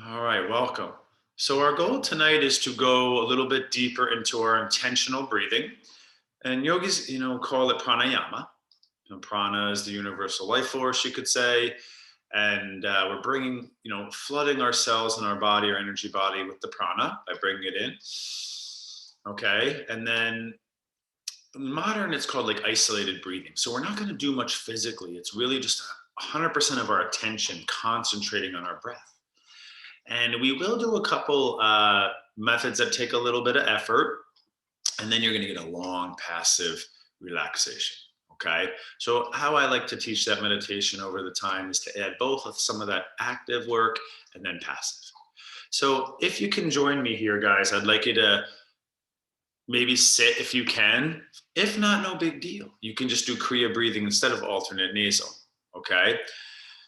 All right, welcome. So, our goal tonight is to go a little bit deeper into our intentional breathing. And yogis, call it pranayama. Prana is the universal life force, you could say. And we're bringing, flooding our cells and our body, our energy body with the prana by bringing it in. Okay. And then modern, it's called like isolated breathing. So, we're not going to do much physically. It's really just 100% of our attention concentrating on our breath. And we will do a couple methods that take a little bit of effort, and then you're going to get a long passive relaxation. Okay. So, how I like to teach that meditation over the time is to add both of some of that active work and then passive. So, if you can join me here, guys, I'd like you to maybe sit if you can. If not, no big deal. You can just do Kriya breathing instead of alternate nasal. Okay.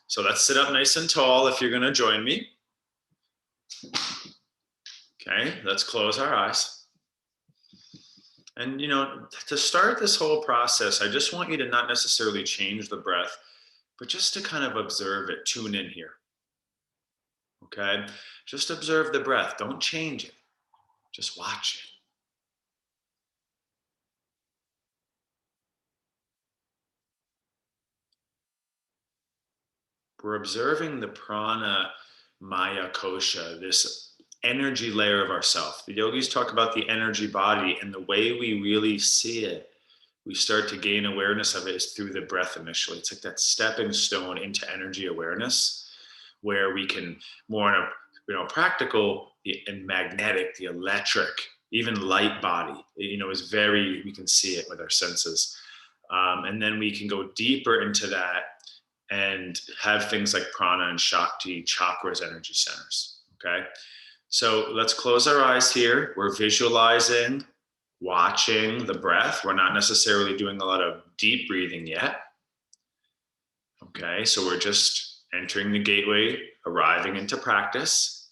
So, let's sit up nice and tall if you're going to join me. Okay, let's close our eyes. And, to start this whole process, I just want you to not necessarily change the breath, but just to kind of observe it, tune in here. Okay, just observe the breath. Don't change it. Just watch it. We're observing the prana maya kosha, this energy layer of ourself. The yogis talk about the energy body, and the way we really see it, we start to gain awareness of it is through the breath initially. It's like that stepping stone into energy awareness, where we can more in a practical and magnetic, the electric, even light body, is very, we can see it with our senses. And then we can go deeper into that and have things like prana and shakti, chakras, energy centers. Okay. So let's close our eyes here. We're visualizing, watching the breath. We're not necessarily doing a lot of deep breathing yet. Okay, so we're just entering the gateway, arriving into practice.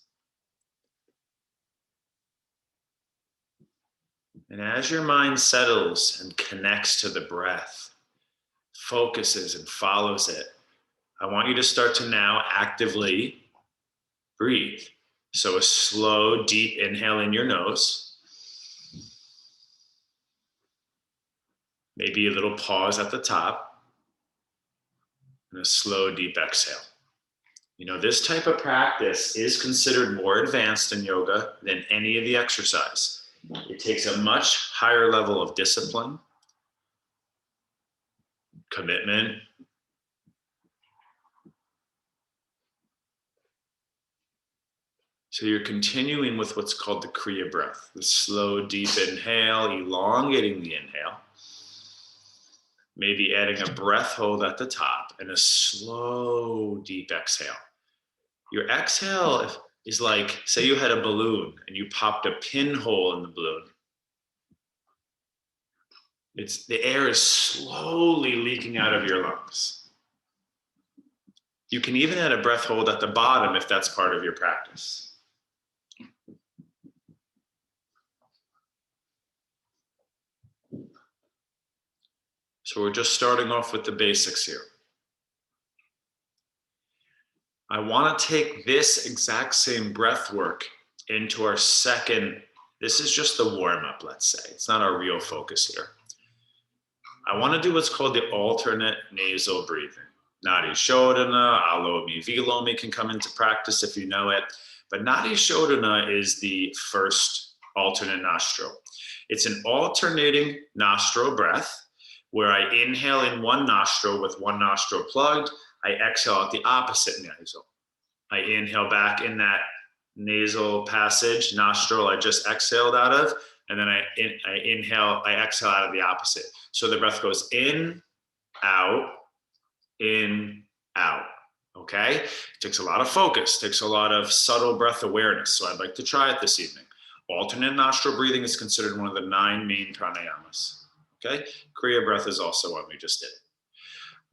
And as your mind settles and connects to the breath, focuses and follows it, I want you to start to now actively breathe. So a slow, deep inhale in your nose. Maybe a little pause at the top. And a slow, deep exhale. This type of practice is considered more advanced in yoga than any of the exercise. It takes a much higher level of discipline, commitment. So you're continuing with what's called the Kriya breath, the slow, deep inhale, elongating the inhale. Maybe adding a breath hold at the top and a slow, deep exhale. Your exhale is like, say you had a balloon and you popped a pinhole in the balloon. The air is slowly leaking out of your lungs. You can even add a breath hold at the bottom if that's part of your practice. So we're just starting off with the basics here. I want to take this exact same breath work into our second. This is just the warm-up, let's say. It's not our real focus here. I want to do what's called the alternate nasal breathing. Nadi Shodhana, Alomi, Vilomi can come into practice if you know it. But Nadi Shodhana is the first alternate nostril. It's an alternating nostril breath where I inhale in one nostril with one nostril plugged. I exhale out the opposite nasal. I inhale back in that nasal passage, nostril I just exhaled out of, and then I exhale out of the opposite. So the breath goes in, out, okay? It takes a lot of focus, takes a lot of subtle breath awareness. So I'd like to try it this evening. Alternate nostril breathing is considered one of the 9 main pranayamas. Okay, Kriya breath is also one we just did.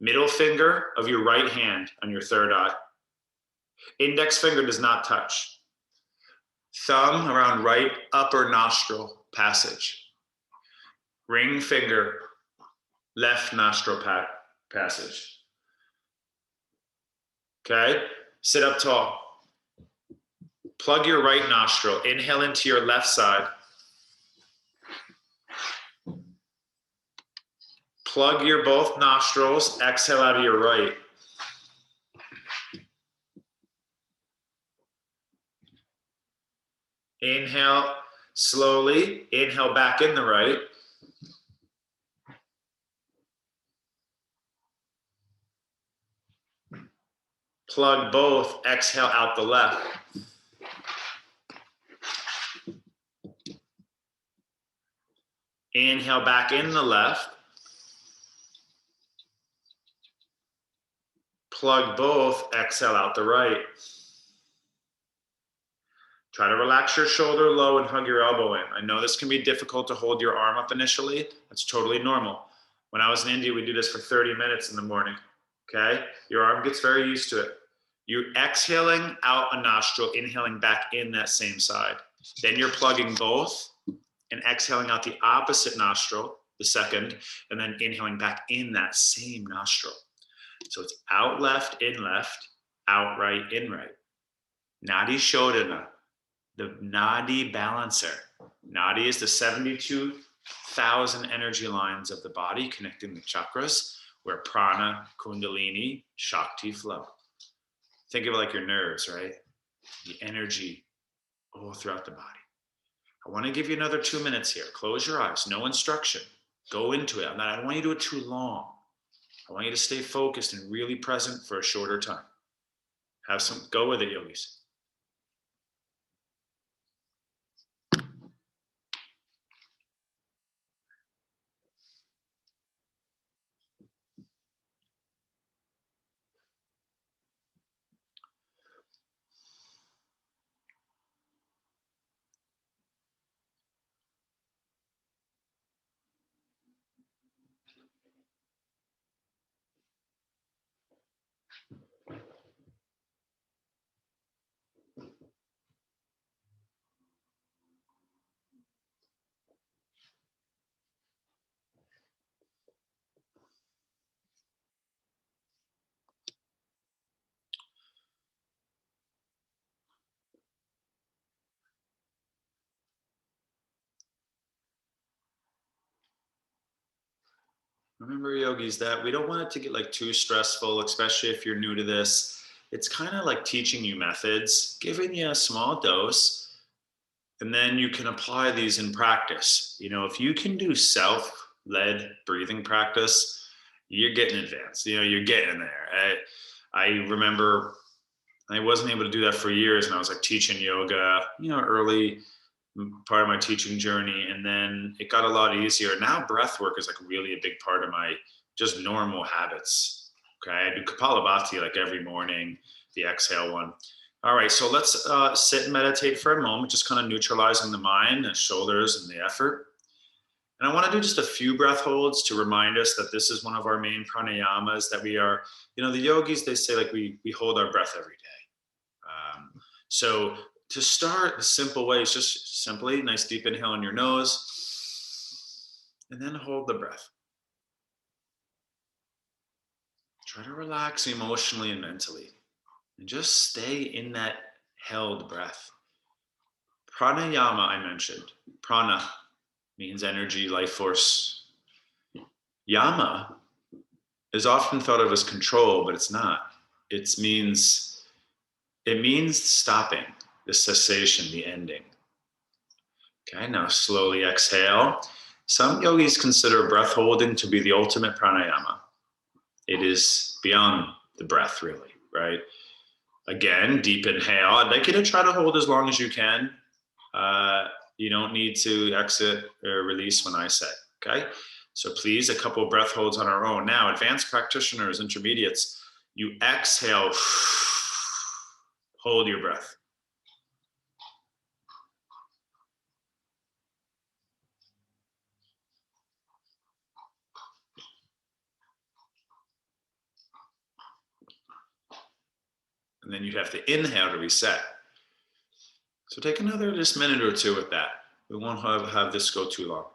Middle finger of your right hand on your third eye. Index finger does not touch. Thumb around right upper nostril passage. Ring finger, left nostril passage. Okay, sit up tall. Plug your right nostril. Inhale into your left side. Plug your both nostrils. Exhale out of your right. Inhale slowly. Inhale back in the right. Plug both. Exhale out the left. Inhale back in the left. Plug both. Exhale out the right. Try to relax your shoulder low and hug your elbow in. I know this can be difficult to hold your arm up initially. That's totally normal. When I was in India, we do this for 30 minutes in the morning. Okay? Your arm gets very used to it. You're exhaling out a nostril, inhaling back in that same side. Then you're plugging both and exhaling out the opposite nostril, the second, and then inhaling back in that same nostril. So it's out left, out right, in right. Nadi Shodhana, the Nadi balancer. Nadi is the 72,000 energy lines of the body connecting the chakras where prana, kundalini, shakti flow. Think of it like your nerves, right? The energy all throughout the body. I want to give you another 2 minutes here. Close your eyes, no instruction. Go into it. I don't want you to do it too long. I want you to stay focused and really present for a shorter time. Go with it, yogis. Remember, yogis, that we don't want it to get like too stressful, especially if you're new to this. It's kind of like teaching you methods, giving you a small dose, and then you can apply these in practice. You know, if you can do self-led breathing practice, you're getting advanced. You know, you're getting there. I remember I wasn't able to do that for years, and I was like teaching yoga, you know, early part of my teaching journey, and then it got a lot easier. Now breath work is like really a big part of my just normal habits. Okay, I do Kapalabhati like every morning, the exhale one. All right, so let's sit and meditate for a moment, just kind of neutralizing the mind and shoulders and the effort. And I want to do just a few breath holds to remind us that this is one of our main pranayamas that we are, you know, the yogis, they say like we hold our breath every day. So to start, the simple way is just simply nice deep inhale in your nose and then hold the breath. Try to relax emotionally and mentally and just stay in that held breath. Pranayama, I mentioned. Prana means energy, life force. Yama is often thought of as control, but it's not. It means stopping, the cessation, the ending. Okay, now slowly exhale. Some yogis consider breath holding to be the ultimate pranayama. It is beyond the breath, really, right? Again, deep inhale. I'd like you to try to hold as long as you can. You don't need to exit or release when I say, okay? So please, a couple of breath holds on our own. Now, advanced practitioners, intermediates, you exhale, hold your breath. And then you'd have to inhale to reset. So take another just minute or two with that. We won't have this go too long.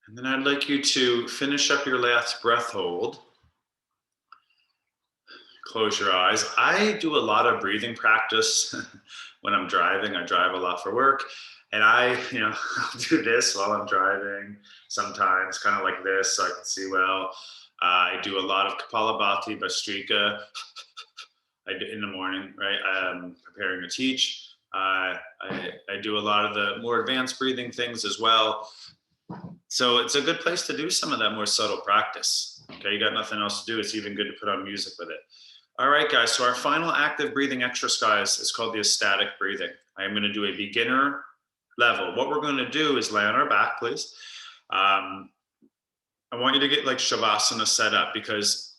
And then I'd like you to finish up your last breath hold. Close your eyes. I do a lot of breathing practice when I'm driving. I drive a lot for work. And I'll do this while I'm driving sometimes, kind of like this, so I can see well. I do a lot of Kapalabhati, Bhastrika. I do in the morning, right? Preparing to teach. I do a lot of the more advanced breathing things as well. So it's a good place to do some of that more subtle practice. Okay, you got nothing else to do. It's even good to put on music with it. All right, guys. So our final active breathing exercise is called the estatic breathing. I am going to do a beginner level. What we're going to do is lay on our back, please. I want you to get like Shavasana set up because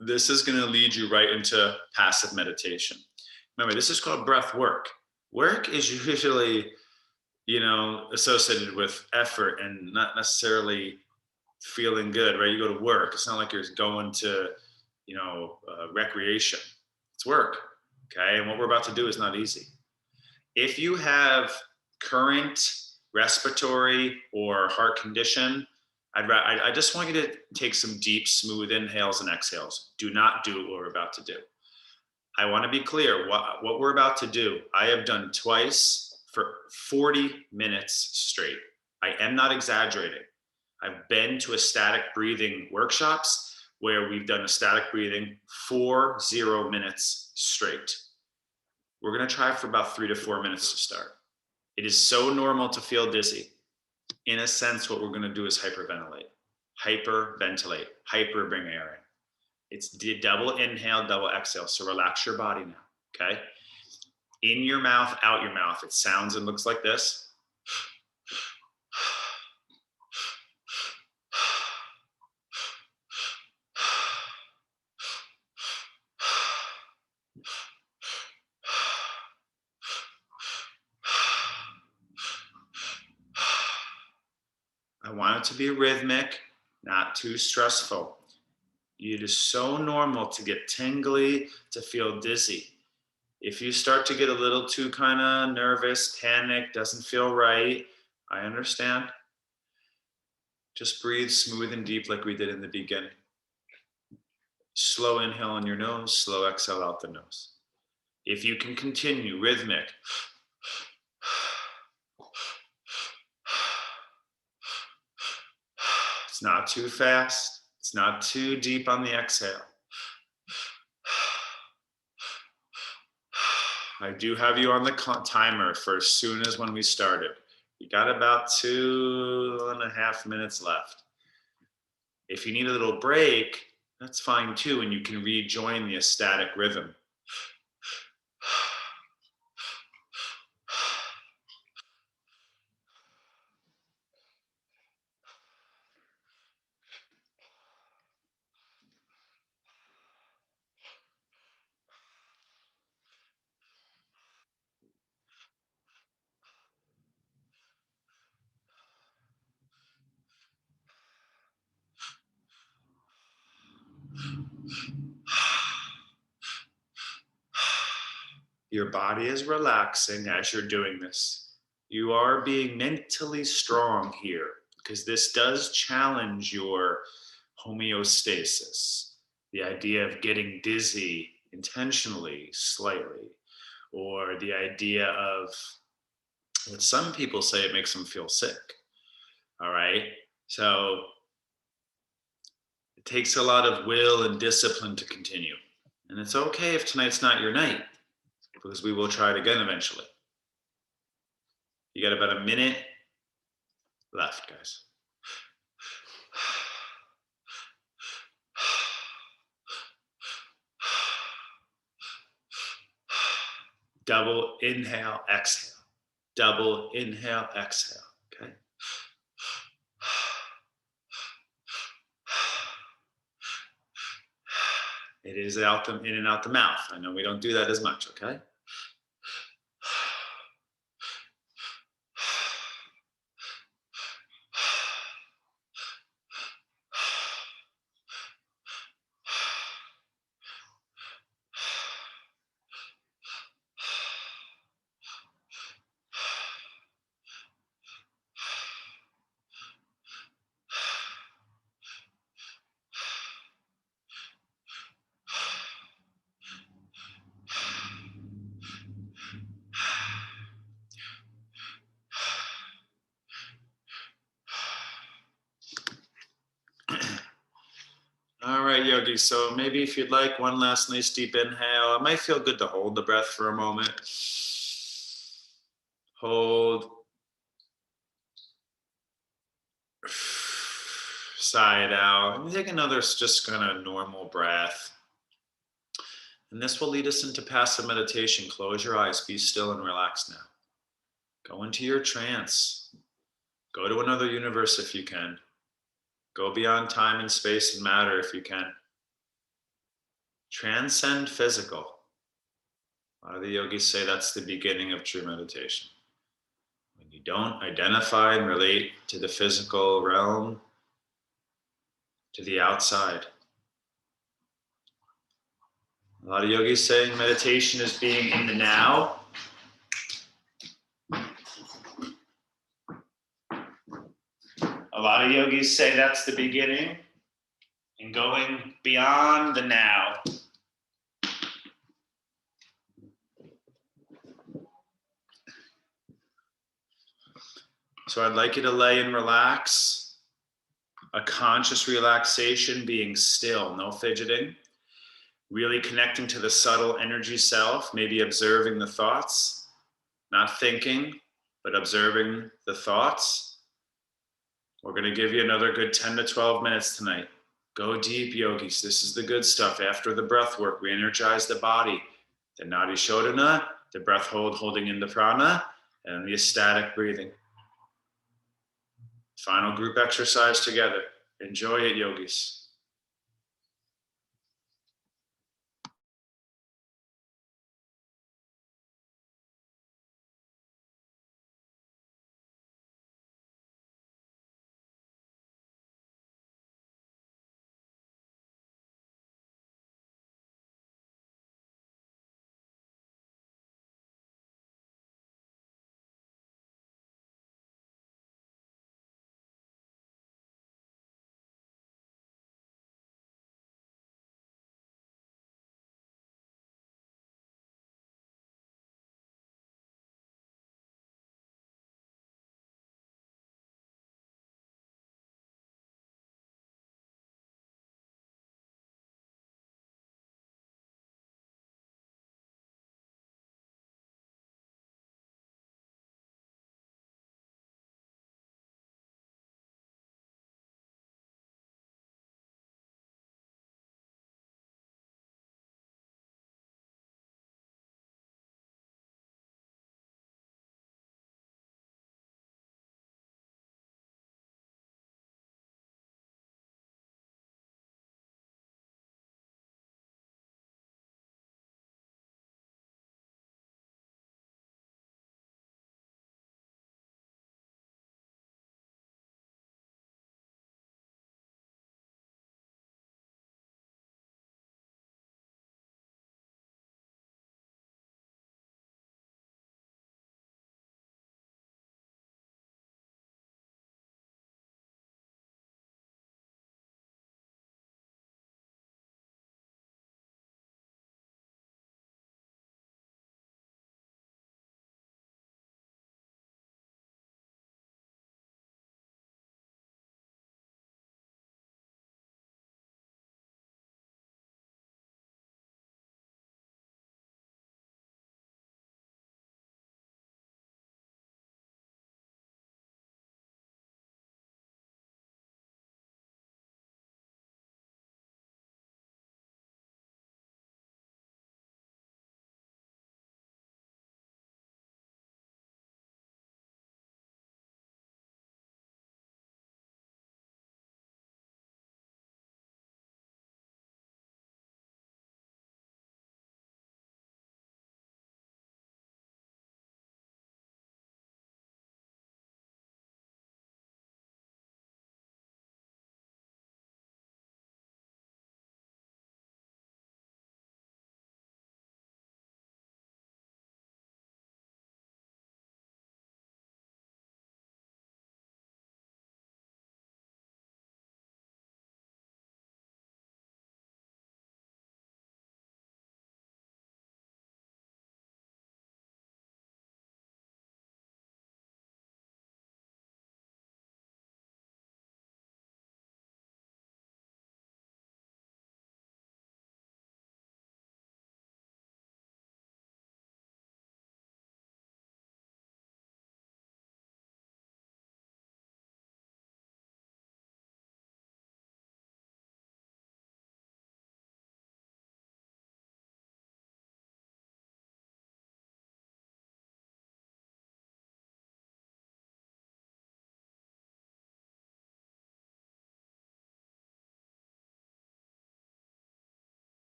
this is going to lead you right into passive meditation. Remember, this is called breath work. Work is usually, associated with effort and not necessarily feeling good, right? You go to work. It's not like you're going to, recreation. It's work. Okay. And what we're about to do is not easy. If you have current respiratory or heart condition, I just want you to take some deep, smooth inhales and exhales. Do not do what we're about to do. I want to be clear. What we're about to do, I have done twice for 40 minutes straight. I am not exaggerating. I've been to ecstatic breathing workshops where we've done ecstatic breathing 40 minutes straight. We're going to try for about 3 to 4 minutes to start. It is so normal to feel dizzy. In a sense, what we're going to do is hyperventilate, hyper bring air in. It's double inhale, double exhale. So relax your body now, okay? In your mouth, out your mouth. It sounds and looks like this. I want it to be rhythmic, not too stressful. It is so normal to get tingly, to feel dizzy. If you start to get a little too kind of nervous, panic, doesn't feel right, I understand. Just breathe smooth and deep like we did in the beginning. Slow inhale in your nose, slow exhale out the nose. If you can continue rhythmic. It's not too fast. It's not too deep on the exhale. I do have you on the timer for as soon as when we started. You got about 2.5 minutes left. If you need a little break, that's fine too, and you can rejoin the ecstatic rhythm. Your body is relaxing as you're doing this. You are being mentally strong here because this does challenge your homeostasis. The idea of getting dizzy intentionally, slightly, or the idea of what some people say it makes them feel sick. All right. So it takes a lot of will and discipline to continue. And it's okay if tonight's not your night, because we will try it again eventually. You got about a minute left, guys. Double inhale, exhale. Double inhale, exhale. Okay. It is in and out the mouth. I know we don't do that as much, okay? All right, Yogi. So maybe if you'd like one last nice deep inhale, it might feel good to hold the breath for a moment. Hold. Sigh it out. And take another just kind of normal breath. And this will lead us into passive meditation. Close your eyes, be still and relax now. Go into your trance. Go to another universe if you can. Go beyond time and space and matter if you can. Transcend physical. A lot of the yogis say that's the beginning of true meditation. When you don't identify and relate to the physical realm, to the outside. A lot of yogis saying meditation is being in the now. A lot of yogis say that's the beginning and going beyond the now. So I'd like you to lay and relax. A conscious relaxation, being still, no fidgeting. Really connecting to the subtle energy self, maybe observing the thoughts, not thinking, but observing the thoughts. We're going to give you another good 10 to 12 minutes tonight. Go deep, yogis. This is the good stuff. After the breath work, we energize the body. The Nadi Shodhana, the breath holding in the prana, and the ecstatic breathing. Final group exercise together. Enjoy it, yogis.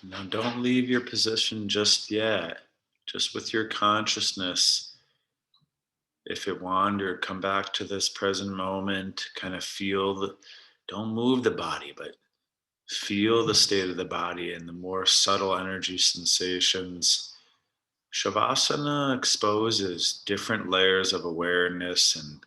Now, don't leave your position just yet. Just with your consciousness, if it wandered, come back to this present moment. Kind of feel the, don't move the body, but feel the state of the body and the more subtle energy sensations. Shavasana exposes different layers of awareness and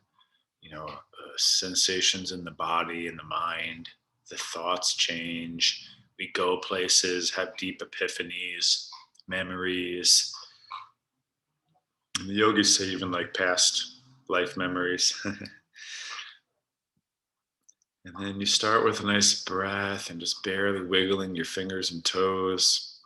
sensations in the body and the mind. The thoughts change. We go places, have deep epiphanies, memories. And the yogis say even like past life memories. And then you start with a nice breath and just barely wiggling your fingers and toes,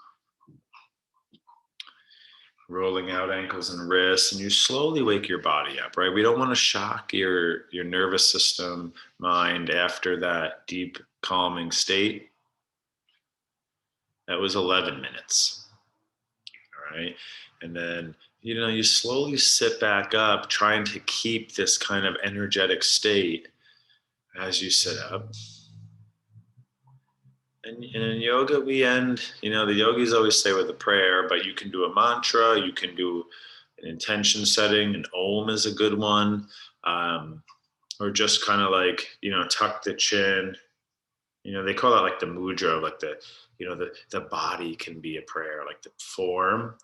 rolling out ankles and wrists, and you slowly wake your body up, right? We don't want to shock your nervous system, mind after that deep calming state. That was 11 minutes, all right? And then, you slowly sit back up, trying to keep this kind of energetic state as you sit up. And in yoga, we end, the yogis always say with a prayer, but you can do a mantra, you can do an intention setting, an om is a good one, or just kind of like, tuck the chin. They call that like the mudra, like the body can be a prayer, like the form,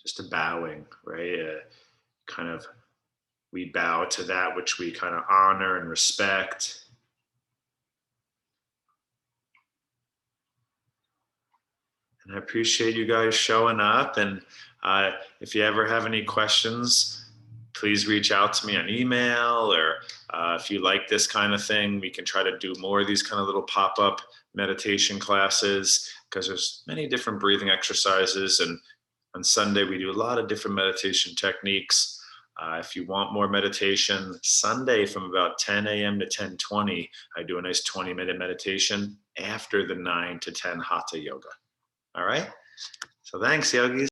just a bowing, right? Kind of, we bow to that which we kind of honor and respect. And I appreciate you guys showing up. And if you ever have any questions, please reach out to me on email, or if you like this kind of thing, we can try to do more of these kind of little pop-up meditation classes, because there's many different breathing exercises. And on Sunday, we do a lot of different meditation techniques. If you want more meditation, Sunday from about 10 a.m. to 10:20, I do a nice 20-minute meditation after the 9 to 10 Hatha yoga. All right. So thanks, yogis.